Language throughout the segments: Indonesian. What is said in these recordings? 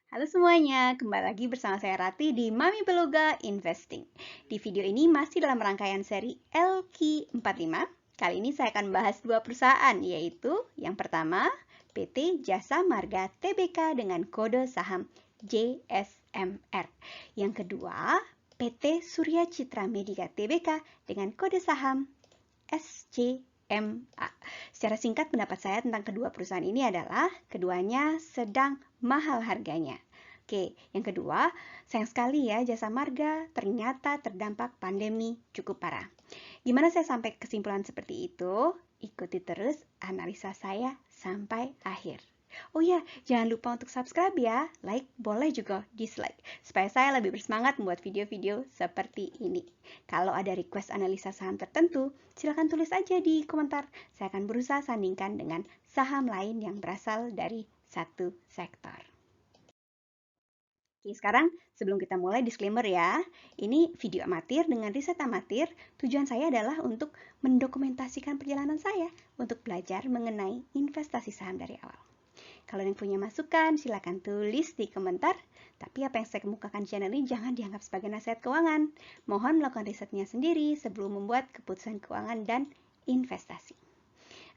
Halo semuanya, kembali lagi bersama saya Rati di Mami Beluga Investing. Di video ini masih dalam rangkaian seri LQ45. Kali ini saya akan bahas dua perusahaan, yaitu yang pertama PT Jasa Marga Tbk dengan kode saham JSMR. Yang kedua PT Surya Citra Media Tbk dengan kode saham SCMA. Secara singkat pendapat saya tentang kedua perusahaan ini adalah keduanya sedang mahal harganya. Oke, yang kedua, sayang sekali ya Jasa Marga ternyata terdampak pandemi cukup parah. Gimana saya sampai kesimpulan seperti itu? Ikuti terus analisa saya sampai akhir. Oh ya, jangan lupa untuk subscribe ya, like, boleh juga dislike, supaya saya lebih bersemangat membuat video-video seperti ini. Kalau ada request analisa saham tertentu, silahkan tulis aja di komentar. Saya akan berusaha sandingkan dengan saham lain yang berasal dari satu sektor. Oke, sekarang sebelum kita mulai disclaimer ya, ini video amatir dengan riset amatir. Tujuan saya adalah untuk mendokumentasikan perjalanan saya untuk belajar mengenai investasi saham dari awal. Kalau yang punya masukan, silakan tulis di komentar. Tapi apa yang saya kemukakan di channel ini jangan dianggap sebagai nasihat keuangan. Mohon melakukan risetnya sendiri sebelum membuat keputusan keuangan dan investasi.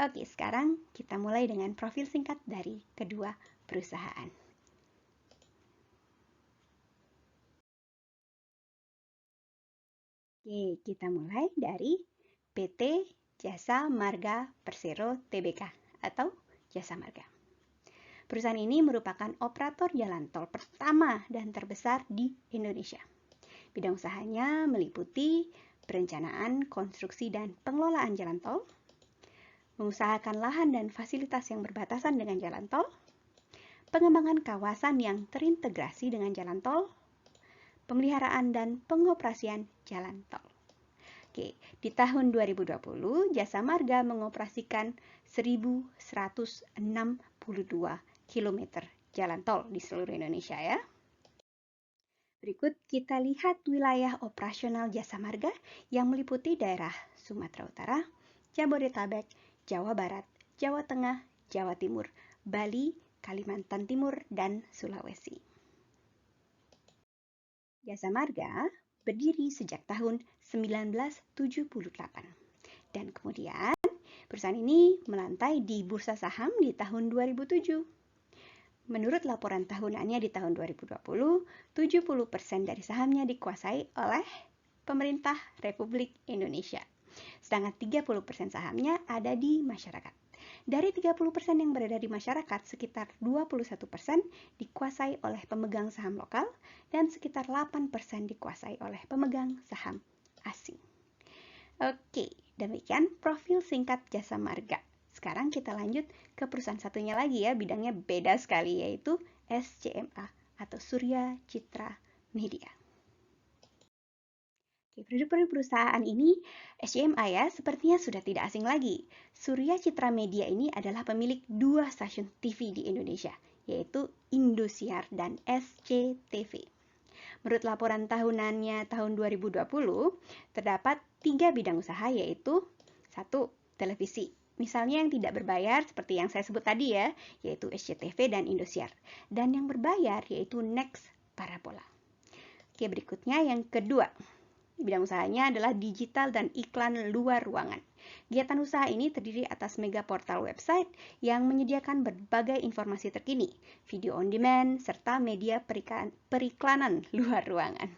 Oke, sekarang kita mulai dengan profil singkat dari kedua perusahaan. Oke, kita mulai dari PT Jasa Marga Persero Tbk atau Jasa Marga. Perusahaan ini merupakan operator jalan tol pertama dan terbesar di Indonesia. Bidang usahanya meliputi perencanaan, konstruksi, dan pengelolaan jalan tol, mengusahakan lahan dan fasilitas yang berbatasan dengan jalan tol, pengembangan kawasan yang terintegrasi dengan jalan tol, pemeliharaan dan pengoperasian jalan tol. Oke, di tahun 2020, Jasa Marga mengoperasikan 1.162 km jalan tol di seluruh Indonesia ya. Berikut kita lihat wilayah operasional Jasa Marga yang meliputi daerah Sumatera Utara, Jabodetabek, Jawa Barat, Jawa Tengah, Jawa Timur, Bali, Kalimantan Timur, dan Sulawesi. Jasa Marga berdiri sejak tahun 1978 dan kemudian perusahaan ini melantai di bursa saham di tahun 2007. Menurut laporan tahunannya di tahun 2020, 70% dari sahamnya dikuasai oleh pemerintah Republik Indonesia. Sedangkan 30% sahamnya ada di masyarakat. Dari 30% yang berada di masyarakat, sekitar 21% dikuasai oleh pemegang saham lokal dan sekitar 8% dikuasai oleh pemegang saham asing. Oke, demikian profil singkat Jasa Marga. Sekarang kita lanjut ke perusahaan satunya lagi ya, bidangnya beda sekali, yaitu SCMA atau Surya Citra Media. Produk-produk perusahaan ini SCMA ya, sepertinya sudah tidak asing lagi. Surya Citra Media ini adalah pemilik dua stasiun TV di Indonesia, yaitu Indosiar dan SCTV. Menurut laporan tahunannya tahun 2020, terdapat 3 bidang usaha yaitu 1. Televisi. Misalnya yang tidak berbayar seperti yang saya sebut tadi ya, yaitu SCTV dan Indosiar. Dan yang berbayar yaitu Next Parabola. Oke, berikutnya yang kedua. Bidang usahanya adalah digital dan iklan luar ruangan. Kegiatan usaha ini terdiri atas mega portal website yang menyediakan berbagai informasi terkini, video on demand, serta media periklanan luar ruangan.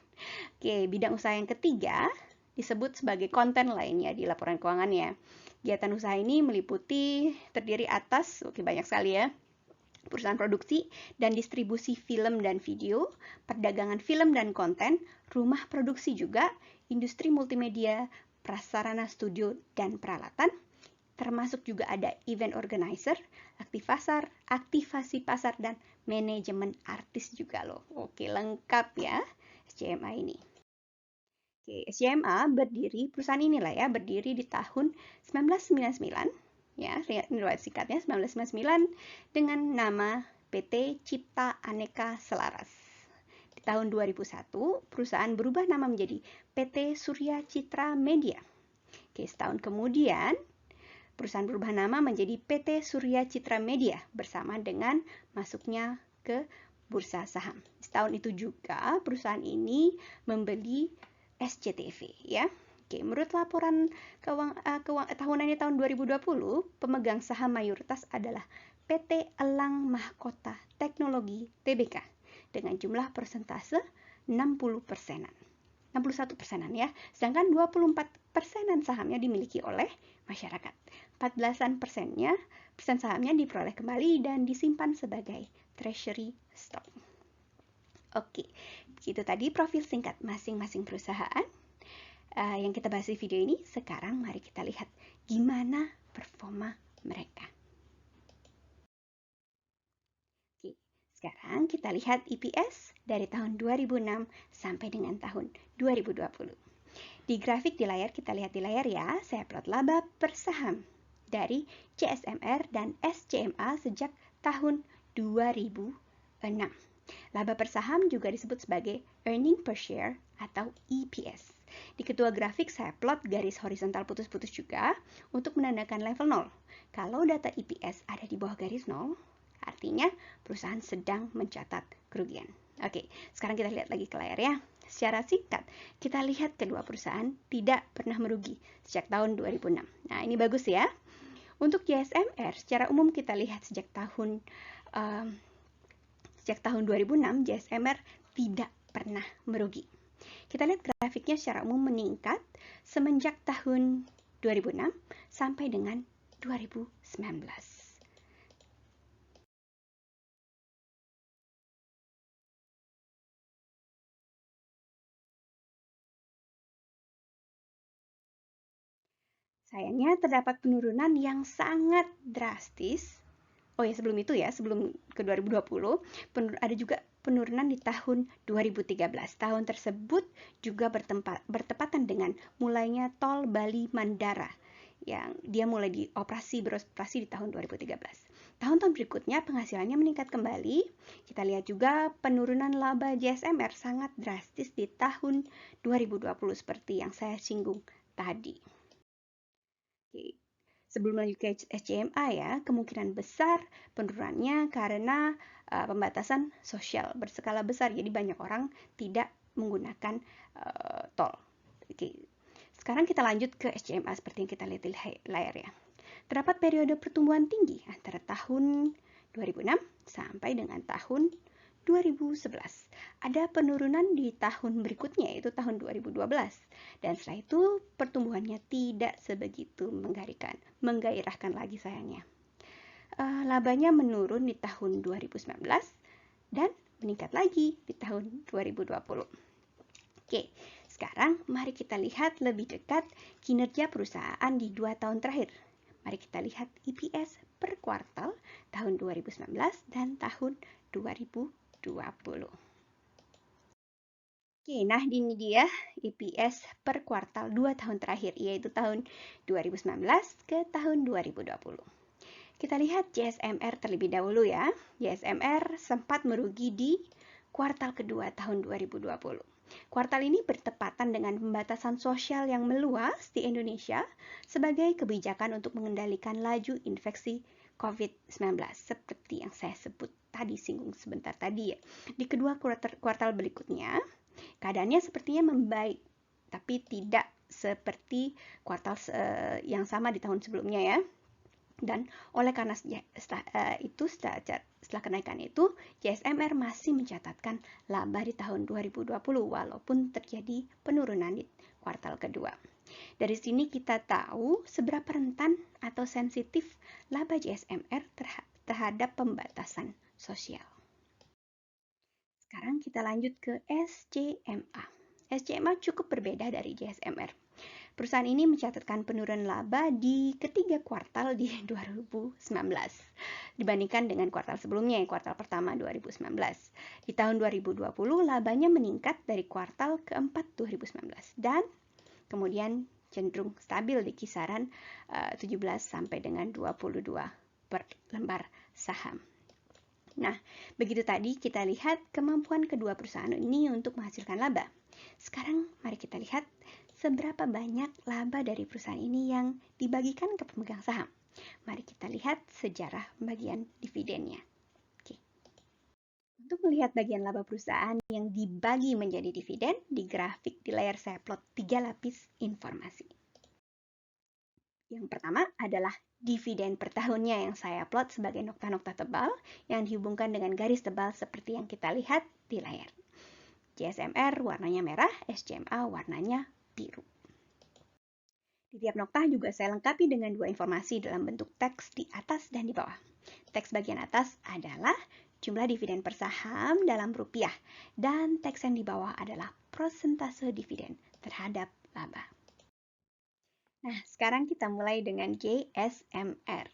Oke, bidang usaha yang ketiga disebut sebagai konten lainnya di laporan keuangannya. Kegiatan usaha ini meliputi terdiri atas, banyak sekali ya, perusahaan produksi dan distribusi film dan video, perdagangan film dan konten, rumah produksi juga, industri multimedia, prasarana studio dan peralatan, termasuk juga ada event organizer, aktivasi pasar, dan manajemen artis juga loh. Oke, lengkap ya SCMA ini. Oke, SCMA perusahaan inilah ya, berdiri di tahun 1999. Ya, riwayat singkatnya 1999 dengan nama PT Cipta Aneka Selaras. Di tahun 2001, perusahaan berubah nama menjadi PT Surya Citra Media. Oke, setahun kemudian, perusahaan berubah nama menjadi PT Surya Citra Media bersama dengan masuknya ke bursa saham. Setahun itu juga perusahaan ini membeli SCTV ya. Oke, menurut laporan tahunannya tahun 2020, pemegang saham mayoritas adalah PT Elang Mahkota Teknologi Tbk dengan jumlah persentase 60 persenan. 61 persenan ya, sedangkan 24 persenan sahamnya dimiliki oleh masyarakat. 14 persen sahamnya diperoleh kembali dan disimpan sebagai treasury stock. Oke, begitu tadi profil singkat masing-masing perusahaan yang kita bahas di video ini. Sekarang mari kita lihat gimana performa mereka. Oke, sekarang kita lihat EPS dari tahun 2006 sampai dengan tahun 2020. Di grafik di layar, kita lihat di layar ya, saya plot laba per saham dari JSMR dan SCMA sejak tahun 2006. Laba per saham juga disebut sebagai earning per share atau EPS. Di kedua grafik saya plot garis horizontal putus-putus juga untuk menandakan level 0. Kalau data EPS ada di bawah garis 0, artinya perusahaan sedang mencatat kerugian. Oke, sekarang kita lihat lagi ke layar ya. Secara singkat, kita lihat kedua perusahaan tidak pernah merugi sejak tahun 2006. Nah, ini bagus ya. Untuk JSMR, secara umum kita lihat sejak tahun 2006, JSMR tidak pernah merugi. Kita lihat grafiknya secara umum meningkat semenjak tahun 2006 sampai dengan 2019. Sayangnya terdapat penurunan yang sangat drastis. Oh ya, sebelum itu ya, sebelum ke 2020, ada juga penurunan di tahun 2013. Tahun tersebut juga bertepatan dengan mulainya tol Bali Mandara yang dia mulai beroperasi di tahun 2013. Tahun-tahun berikutnya penghasilannya meningkat kembali. Kita lihat juga penurunan laba JSMR sangat drastis di tahun 2020 seperti yang saya singgung tadi. Oke. Sebelum lanjut ke SCMA ya, kemungkinan besar penurunannya karena pembatasan sosial berskala besar. Jadi banyak orang tidak menggunakan tol. Oke. Sekarang kita lanjut ke SCMA seperti yang kita lihat di layar ya. Terdapat periode pertumbuhan tinggi antara tahun 2006 sampai dengan tahun 2011. Ada penurunan di tahun berikutnya, yaitu tahun 2012. Dan setelah itu pertumbuhannya tidak sebegitu menggairahkan lagi sayangnya. Labanya menurun di tahun 2019 dan meningkat lagi di tahun 2020. Oke, sekarang mari kita lihat lebih dekat kinerja perusahaan di 2 tahun terakhir. Mari kita lihat EPS per kuartal tahun 2019 dan tahun 2020. Oke, nah ini dia EPS per kuartal 2 tahun terakhir, yaitu tahun 2019 ke tahun 2020. Kita lihat JSMR terlebih dahulu ya. JSMR sempat merugi di kuartal kedua tahun 2020. Kuartal ini bertepatan dengan pembatasan sosial yang meluas di Indonesia sebagai kebijakan untuk mengendalikan laju infeksi COVID-19 seperti yang saya singgung sebentar tadi ya. Di kedua kuartal berikutnya, keadaannya sepertinya membaik, tapi tidak seperti kuartal yang sama di tahun sebelumnya ya. Dan oleh karena setelah kenaikan itu, JSMR masih mencatatkan laba di tahun 2020 walaupun terjadi penurunan di kuartal kedua. Dari sini kita tahu seberapa rentan atau sensitif laba JSMR terhadap pembatasan sosial. Sekarang kita lanjut ke SCMA. SCMA cukup berbeda dari JSMR. Perusahaan ini mencatatkan penurunan laba di ketiga kuartal di 2019 dibandingkan dengan kuartal sebelumnya, kuartal pertama 2019. Di tahun 2020 labanya meningkat dari kuartal keempat 2019 dan kemudian cenderung stabil di kisaran 17 sampai dengan 22 per lembar saham. Nah, begitu tadi kita lihat kemampuan kedua perusahaan ini untuk menghasilkan laba. Sekarang mari kita lihat seberapa banyak laba dari perusahaan ini yang dibagikan ke pemegang saham. Mari kita lihat sejarah pembagian dividennya. Oke. Untuk melihat bagian laba perusahaan yang dibagi menjadi dividen, di grafik di layar saya plot 3 lapis informasi. Yang pertama adalah dividen per tahunnya yang saya plot sebagai nokta-nokta tebal yang dihubungkan dengan garis tebal seperti yang kita lihat di layar. JSMR warnanya merah, SCMA warnanya biru. Di tiap nokta juga saya lengkapi dengan dua informasi dalam bentuk teks di atas dan di bawah. Teks bagian atas adalah jumlah dividen per saham dalam rupiah, dan teks yang di bawah adalah persentase dividen terhadap laba. Nah, sekarang kita mulai dengan JSMR.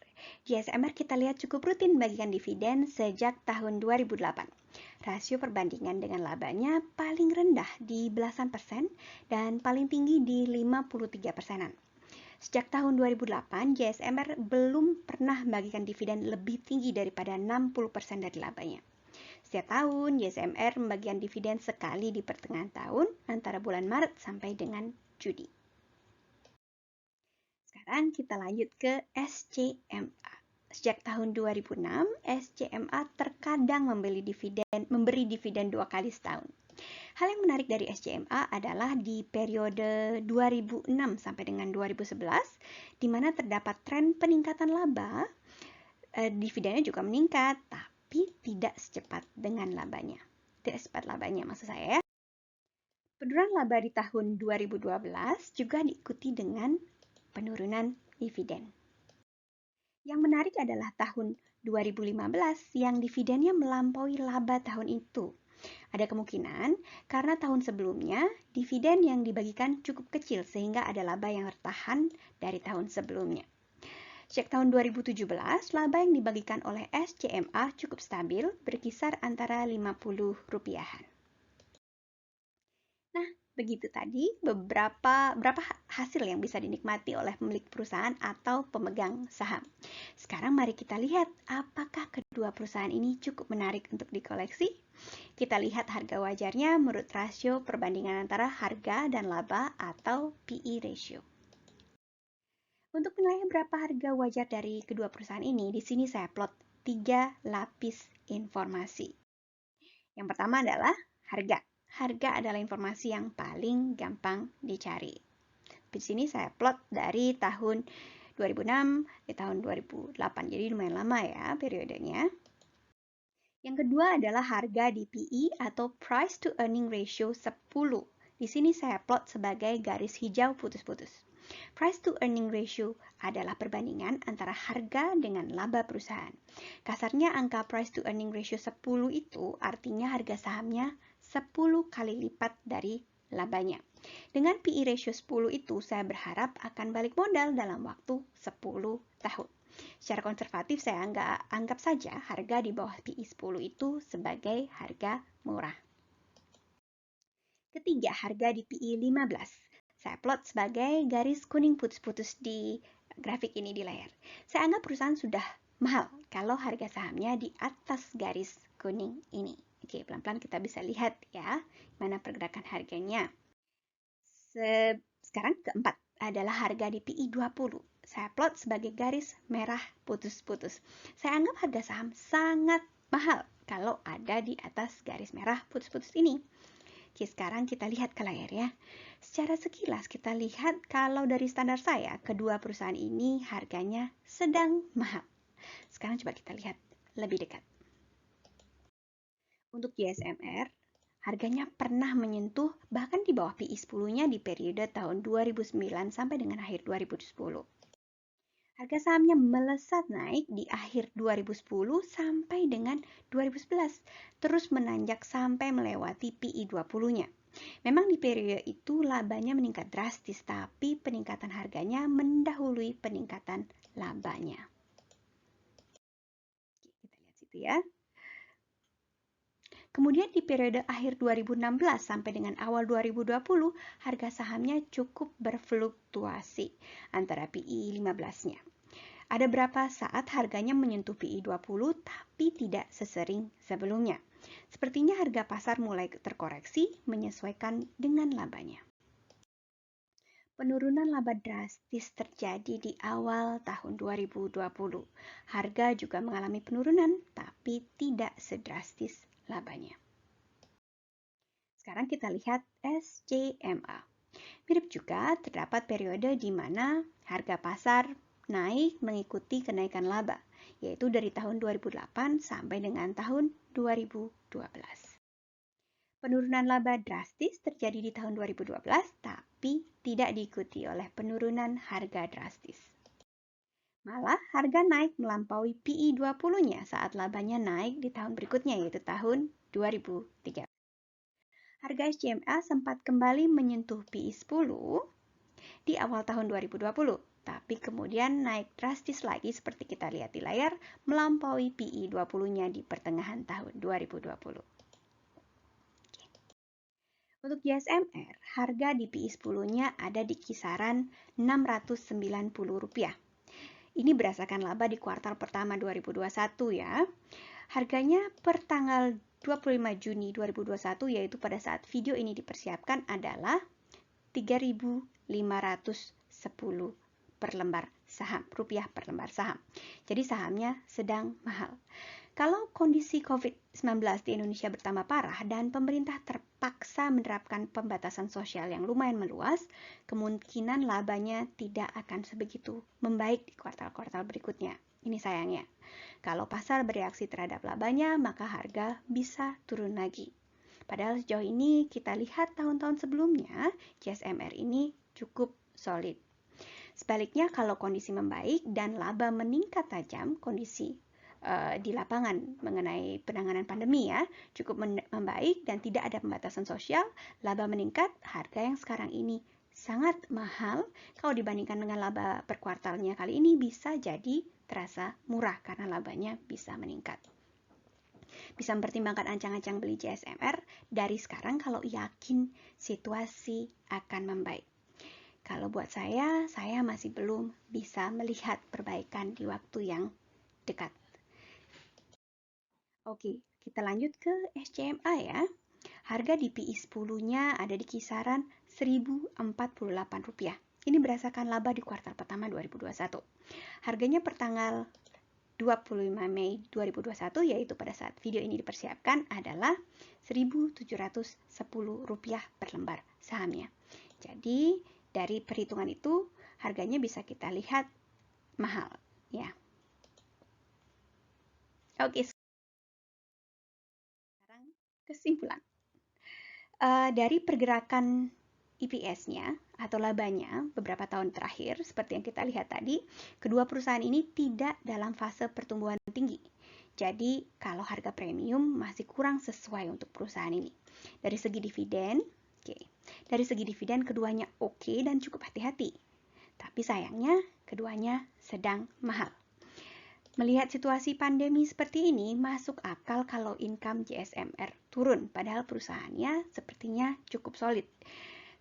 JSMR kita lihat cukup rutin bagikan dividen sejak tahun 2008. Rasio perbandingan dengan labanya paling rendah di belasan persen dan paling tinggi di 53 persenan. Sejak tahun 2008, JSMR belum pernah membagikan dividen lebih tinggi daripada 60% dari labanya. Setiap tahun, JSMR membagikan dividen sekali di pertengahan tahun antara bulan Maret sampai dengan Juni. Sekarang kita lanjut ke SCMA. Sejak tahun 2006, SCMA terkadang memberi dividen 2 kali setahun. Hal yang menarik dari SCMA adalah di periode 2006 sampai dengan 2011, di mana terdapat tren peningkatan laba, dividennya juga meningkat, tapi tidak secepat dengan labanya. Tidak secepat labanya, maksud saya ya. Penurunan laba di tahun 2012 juga diikuti dengan penurunan dividen. Yang menarik adalah tahun 2015 yang dividennya melampaui laba tahun itu. Ada kemungkinan karena tahun sebelumnya dividen yang dibagikan cukup kecil sehingga ada laba yang bertahan dari tahun sebelumnya. Sejak tahun 2017, laba yang dibagikan oleh SCMA cukup stabil, berkisar antara 50 rupiahan. Nah, begitu tadi beberapa hasil yang bisa dinikmati oleh pemilik perusahaan atau pemegang saham. Sekarang mari kita lihat apakah kedua perusahaan ini cukup menarik untuk dikoleksi. Kita lihat harga wajarnya menurut rasio perbandingan antara harga dan laba atau PE ratio. Untuk menilai berapa harga wajar dari kedua perusahaan ini, di sini saya plot 3 lapis informasi. Yang pertama adalah harga. Harga adalah informasi yang paling gampang dicari. Di sini saya plot dari tahun 2006 di tahun 2008, jadi lumayan lama ya periodenya. Yang kedua adalah harga di PE atau Price to Earning Ratio 10. Di sini saya plot sebagai garis hijau putus-putus. Price to Earning Ratio adalah perbandingan antara harga dengan laba perusahaan. Kasarnya angka Price to Earning Ratio 10 itu artinya harga sahamnya 10 kali lipat dari labanya. Dengan PE ratio 10 itu saya berharap akan balik modal dalam waktu 10 tahun. Secara konservatif saya anggap saja harga di bawah PE 10 itu sebagai harga murah. Ketiga, harga di PE 15. Saya plot sebagai garis kuning putus-putus di grafik ini di layar. Saya anggap perusahaan sudah mahal kalau harga sahamnya di atas garis kuning ini. Oke, pelan-pelan kita bisa lihat ya, mana pergerakan harganya. Sekarang keempat adalah harga di PE 20. Saya plot sebagai garis merah putus-putus. Saya anggap harga saham sangat mahal kalau ada di atas garis merah putus-putus ini. Oke, sekarang kita lihat ke layar ya. Secara sekilas kita lihat kalau dari standar saya, kedua perusahaan ini harganya sedang mahal. Sekarang coba kita lihat lebih dekat. Untuk JSMR, harganya pernah menyentuh bahkan di bawah PE 10-nya di periode tahun 2009 sampai dengan akhir 2010. Harga sahamnya melesat naik di akhir 2010 sampai dengan 2011, terus menanjak sampai melewati PE 20-nya. Memang di periode itu labanya meningkat drastis, tapi peningkatan harganya mendahului peningkatan labanya. Kita lihat situ ya. Kemudian di periode akhir 2016 sampai dengan awal 2020, harga sahamnya cukup berfluktuasi antara PE 15-nya. Ada beberapa saat harganya menyentuh PE 20 tapi tidak sesering sebelumnya. Sepertinya harga pasar mulai terkoreksi menyesuaikan dengan labanya. Penurunan laba drastis terjadi di awal tahun 2020. Harga juga mengalami penurunan tapi tidak sedrastis labanya. Sekarang kita lihat SCMA. Mirip juga, terdapat periode di mana harga pasar naik mengikuti kenaikan laba, yaitu dari tahun 2008 sampai dengan tahun 2012. Penurunan laba drastis terjadi di tahun 2012, tapi tidak diikuti oleh penurunan harga drastis. Malah, harga naik melampaui PI 20-nya saat labanya naik di tahun berikutnya, yaitu tahun 2013. Harga SCMA sempat kembali menyentuh PI 10 di awal tahun 2020, tapi kemudian naik drastis lagi seperti kita lihat di layar, melampaui PI 20-nya di pertengahan tahun 2020. Untuk JSMR, harga di PI 10-nya ada di kisaran Rp690. Ini berdasarkan laba di kuartal pertama 2021 ya. Harganya per tanggal 25 Juni 2021, yaitu pada saat video ini dipersiapkan, adalah Rp3.510 per lembar saham, rupiah per lembar saham. Jadi sahamnya sedang mahal. Kalau kondisi COVID-19 di Indonesia bertambah parah dan pemerintah terpaksa menerapkan pembatasan sosial yang lumayan meluas, kemungkinan labanya tidak akan sebegitu membaik di kuartal-kuartal berikutnya. Ini sayangnya. Kalau pasar bereaksi terhadap labanya, maka harga bisa turun lagi. Padahal sejauh ini kita lihat tahun-tahun sebelumnya, JSMR ini cukup solid. Sebaliknya, kalau kondisi membaik dan laba meningkat tajam, kondisi di lapangan mengenai penanganan pandemi ya cukup membaik dan tidak ada pembatasan sosial, laba meningkat, harga yang sekarang ini sangat mahal kalau dibandingkan dengan laba per kuartalnya kali ini bisa jadi terasa murah karena labanya bisa meningkat. Bisa mempertimbangkan ancang-ancang beli JSMR dari sekarang kalau yakin situasi akan membaik. Kalau buat saya masih belum bisa melihat perbaikan di waktu yang dekat. Oke, kita lanjut ke SCMA ya. Harga di PI 10-nya ada di kisaran Rp1.048. Ini berdasarkan laba di kuartal pertama 2021. Harganya per tanggal 25 Mei 2021, yaitu pada saat video ini dipersiapkan, adalah Rp1.710 per lembar sahamnya. Jadi, dari perhitungan itu, harganya bisa kita lihat mahal ya. Oke, kesimpulan. Dari pergerakan EPS-nya atau labanya beberapa tahun terakhir, seperti yang kita lihat tadi, kedua perusahaan ini tidak dalam fase pertumbuhan tinggi. Jadi, kalau harga premium masih kurang sesuai untuk perusahaan ini. Dari segi dividen, dari segi dividen keduanya oke dan cukup hati-hati. Tapi sayangnya, keduanya sedang mahal. Melihat situasi pandemi seperti ini, masuk akal kalau income JSMR turun, padahal perusahaannya sepertinya cukup solid.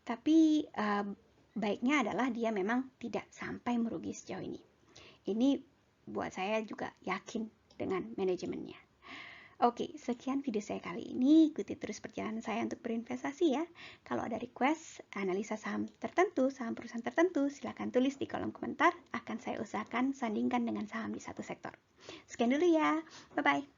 Tapi baiknya adalah dia memang tidak sampai merugi sejauh ini. Ini buat saya juga yakin dengan manajemennya. Oke, sekian video saya kali ini. Ikuti terus perjalanan saya untuk berinvestasi ya. Kalau ada request, analisa saham tertentu, saham perusahaan tertentu, silakan tulis di kolom komentar. Akan saya usahakan sandingkan dengan saham di satu sektor. Sekian dulu ya. Bye-bye.